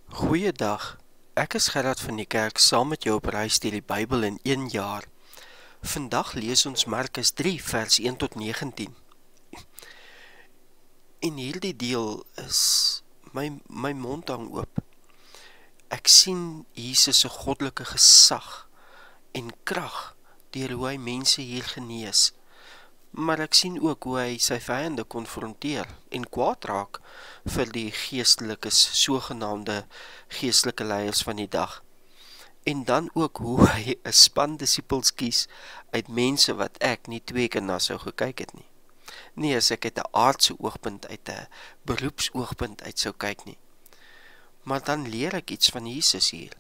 Goeiedag, ek is Gerard van die kerk saam met jou op reis deur die Bybel in 1 jaar. Vandag lees ons Markus 3 vers 1 tot 19. En hierdie deel is my mond hang oop. Ek sien Jesus se goddelike gesag en krag deur hoe hy mense hier genees. Maar ek sien ook hoe hy sy vyande konfronteer en kwaad raak vir die geestelikes, sogenaamde geestelike leiers van die dag. En dan ook hoe hy 'n span disippels kies uit mense wat ek nie 2 keer na sou gekyk het nie. Nie as ek uit 'n aardse oogpunt, uit 'n beroepsoogpunt uit sou kyk nie. Maar dan leer ek iets van Jesus hier.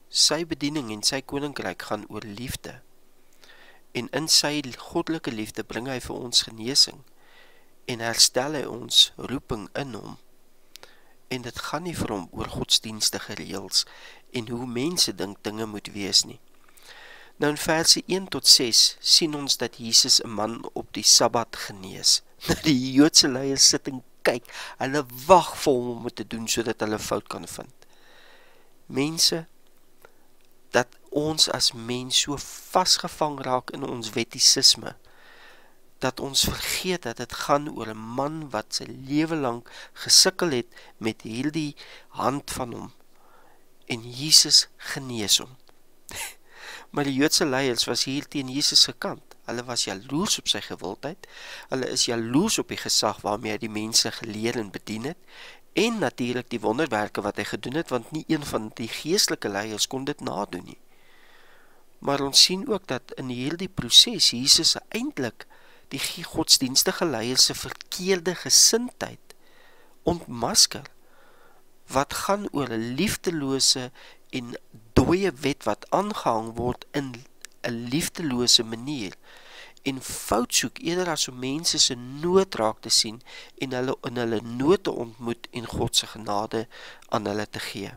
Sy bediening en sy koninkryk gaan oor liefde. En in sy goddelike liefde bring hy vir ons genesing en herstel hy ons roeping in hom. En dit gaan nie vir hom oor godsdienstige reëls en hoe mense dink dinge moet wees nie. Nou in verse 1 tot 6 sien ons dat Jesus 'n man op die Sabbat genees. Die Joodse leiers sit en kyk, hulle wag vir hom om dit te doen sodat hulle fout kan vind. Mense, dat ons as mens so vasgevang raak in ons wettisisme, dat ons vergeet dat dit gaan oor 'n man wat sy lewe lank gesukkel het met hierdie hand van hom, en Jesus genees hom. Maar die Joodse leiers was hier teen Jesus se kant. Hulle was jaloers op sy gewildheid, hulle is jaloers op die gesag waarmee hy die mense geleer en bedien het, en natuurlik die wonderwerke wat hy gedoen het, want nie een van die geestelike leiers kon dit nadoen nie. Maar ons sien ook dat in hierdie proses Jesus eintlik die godsdienstige leiers se verkeerde gesindheid ontmasker, wat gaan oor 'n liefdelose en dooie wet wat aangehang word in 'n liefdelose manier, en fout soek eerder as om mense se nood raak te sien en hulle in hulle nood te ontmoet en God se genade aan hulle te gee.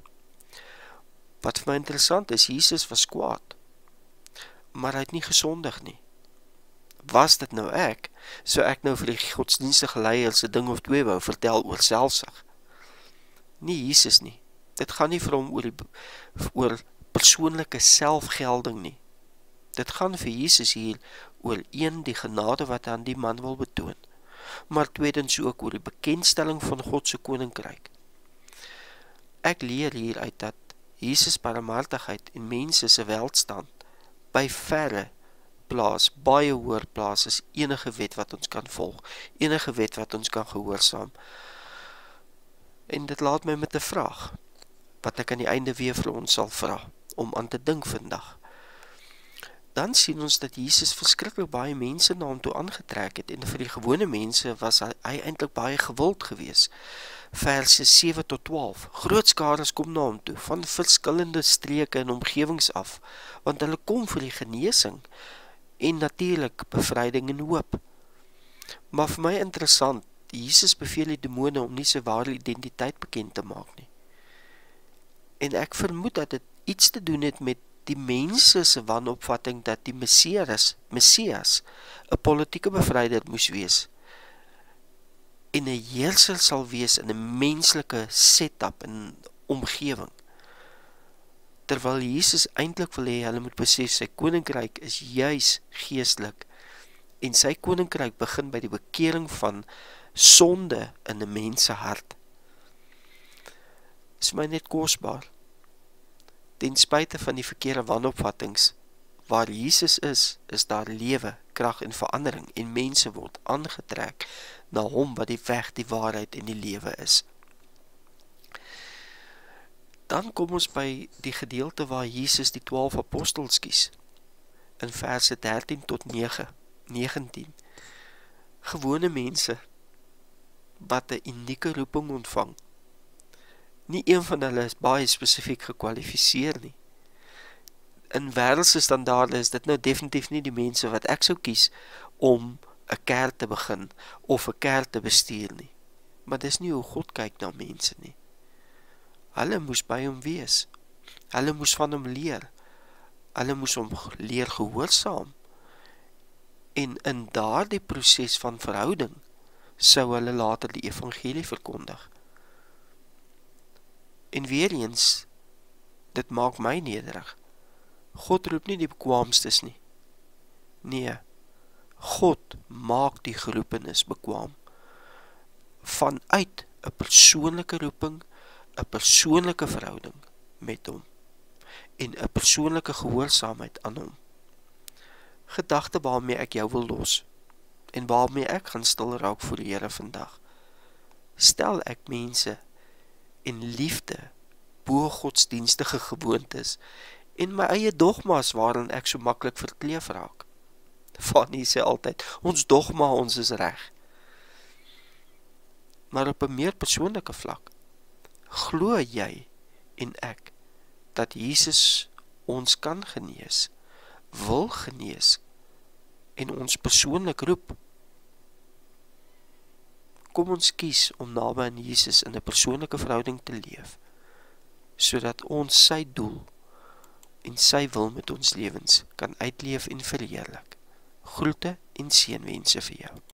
Wat vir my interessant is, Jesus was kwaad, maar hy het nie gesondig nie. Was dit nou ek, sou ek nou vir die godsdienstige leiers 'n ding of 2 wou vertel oor selfsug. Nie Jesus nie. Dit gaan nie vir hom oor persoonlike selfgelding nie. Dit gaan vir Jesus hier oor die genade wat hy aan die man wil betoon, maar tweedens ook oor die bekendstelling van God se koninkryk. Ek leer hieruit dat Jesus barmhartigheid en mense se welstand by verre plaas, baie hoër plaas as enige wet wat ons kan volg, enige wet wat ons kan gehoorsaam. En dit laat my met 'n vraag, wat ek aan die einde weer vir ons sal vra, om aan te dink vandag. Dan sien ons dat Jesus verskriklik baie mense na hom toe aangetrek het, en vir die gewone mense was hy eintlik baie gewild gewees. Verse 7 tot 12, groot skares kom na hom toe, van verskillende streke en omgewings af, want hulle kom vir die genesing, en natuurlik bevryding en hoop. Maar vir my interessant, Jesus beveel die demone om nie sy ware identiteit bekend te maak nie. En ek vermoed dat dit iets te doen het met die mense se wanopvatting dat die Messias 'n politieke bevryder moes wees, en 'n heerser sal wees in 'n menslike setup en omgewing. Terwyl Jesus eintlik wil hê hulle moet besef sy koninkryk is juis geestelik, en sy koninkryk begin by die bekering van sonde in 'n mens se hart. Is my net kosbaar. Ten spyte van die verkeerde wanopvattings, waar Jesus is daar lewe, krag en verandering, en mense word aangetrek na hom wat die weg, die waarheid en die lewe is. Dan kom ons by die gedeelte waar Jesus die 12 apostels kies, in verse 13 tot 19. Gewone mense, wat 'n unieke roeping ontvang. Nie een van hulle is baie spesifiek gekwalifiseer nie. In wêreldse standaarde is dit nou definitief nie die mense wat ek sou kies om 'n kerk te begin of 'n kerk te bestuur nie. Maar dis nie hoe God kyk na mense nie. Hulle moes by hom wees. Hulle moes van hom leer. Hulle moes hom leer gehoorsaam. En in daardie proses van verhouding sou hulle later die evangelie verkondig. En weer eens, dit maak my nederig. God roep nie die bekwaamstes nie. Nee, God maak die geroepenis bekwaam. Vanuit 'n persoonlike roeping, 'n persoonlike verhouding met hom, en 'n persoonlike gehoorsaamheid aan hom. Gedagte waarmee ek jou wil los, en waarmee ek gaan stil raak voor die Here vandag. Stel ek mense en liefde bo godsdienstige gewoontes en my eie dogma's waarin ek so maklik verkleef raak. Fanny sê altyd, ons dogma, ons is reg. Maar op 'n meer persoonlike vlak, glo jy en ek dat Jesus ons kan genees, wil genees en ons persoonlik roep? Kom ons kies om naby aan Jesus in 'n persoonlike verhouding te leef, sodat ons sy doel en sy wil met ons lewens kan uitleef en verheerlik. Groete en seënwense vir jou.